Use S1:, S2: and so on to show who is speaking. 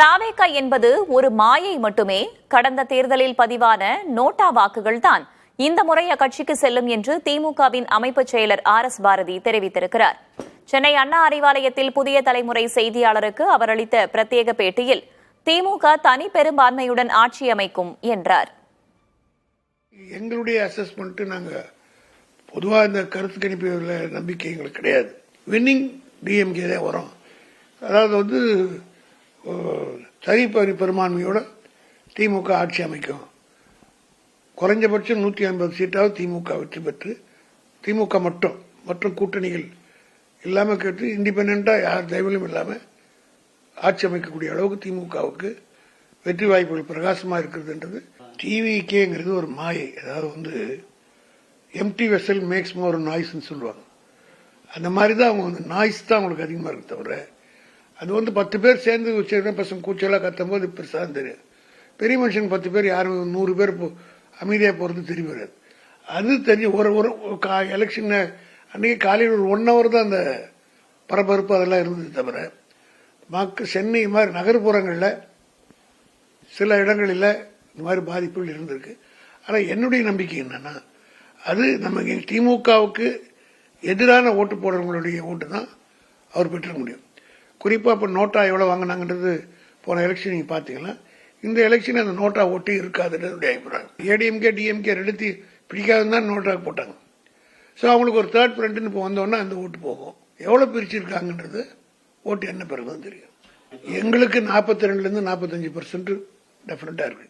S1: தாவேகா என்பது ஒரு மாயை மட்டுமே. கடந்த தேர்தலில் பதிவான நோட்டா வாக்குகள்தான் இந்த முறை அக்கட்சிக்கு செல்லும் என்று திமுகவின் அமைப்பு செயலர் RS பாரதி தெரிவித்திருக்கிறார். சென்னை அண்ணா அறிவாலயத்தில் புதிய தலைமுறை செய்தியாளருக்கு அவர் அளித்த பிரத்யேக பேட்டியில் திமுக தனி பெரும்பான்மையுடன் ஆட்சி அமைக்கும் என்றார்.
S2: எங்களுடைய அசஸ்மெண்ட் நாங்க பொதுவாக இந்த கருத்து கணிப்பு நம்பிக்கை எங்களுக்கு கிடையாது. வின்னிங் டிஎம்கே தான் வரும். அதாவது தனி பெரும்பான்மையோட திமுக ஆட்சி அமைக்கும். குறைஞ்சபட்சம் 150 சீட்டாவது திமுக வெற்றி பெற்று திமுக மற்றும் கூட்டணிகள் இல்லாமல் கேட்டு இண்டிபெண்டா யார் தயவிலும் இல்லாமல் ஆட்சி அமைக்கக்கூடிய அளவுக்கு திமுகவுக்கு வெற்றி வாய்ப்புகள் பிரகாசமா இருக்கிறதுன்றது. டிவிகேங்கிறது ஒரு மாயை. அதாவது எம்டி வெசல் மேக்ஸ் மோர் நாய்ஸ்ன்னு சொல்லுவாங்க. அந்த மாதிரி தான் அவங்க நாய்ஸ் தான் அவங்களுக்கு அதிகமாக இருக்கு. தவிர அது 10 பேர் சேர்ந்து சின்ன பசங்க கூச்சலாக கத்தும் போது பெருசாக தெரியும். பெரிய மனுஷன் 10 பேர் யாரும் 100 பேர் அமைதியாக போகிறது தெரிய வராது. அது தெரிஞ்சு ஒரு எலெக்ஷன் அன்றைக்கி காலையில் ஒரு 1 hour தான் அந்த பரபரப்பு அதெல்லாம் இருந்தது. தவிர மக்கள் சென்னை மாதிரி நகர்ப்புறங்களில் சில இடங்களில் இந்த மாதிரி பாதிப்புகள் இருந்திருக்கு. ஆனால் என்னுடைய நம்பிக்கை என்னன்னா, அது நம்ம திமுகவுக்கு எதிரான ஓட்டு போடுறவங்களுடைய ஓட்டு தான் அவர் பெற்ற முடியும். குறிப்பாக இப்போ நோட்டா எவ்வளோ வாங்கினாங்கன்றது போன எலெக்ஷன் நீங்கள் பார்த்தீங்கன்னா, இந்த எலெக்ஷன் அந்த நோட்டா ஓட்டு இருக்காதுன்றது அபிப்பிராயம். ஏடிஎம்கே டிஎம்கே ரெடுத்து பிடிக்காதுன்னு தான் நோட்டா போட்டாங்க. ஸோ அவங்களுக்கு ஒரு தேர்ட் ஃப்ரண்ட்னு இப்போ வந்தோன்னா அந்த ஓட்டு போகும். எவ்வளோ பிரிச்சிருக்காங்கன்றது ஓட்டு என்ன பிறகுதான் தெரியும். எங்களுக்கு 42% 45% டெஃபினட்டா இருக்கு.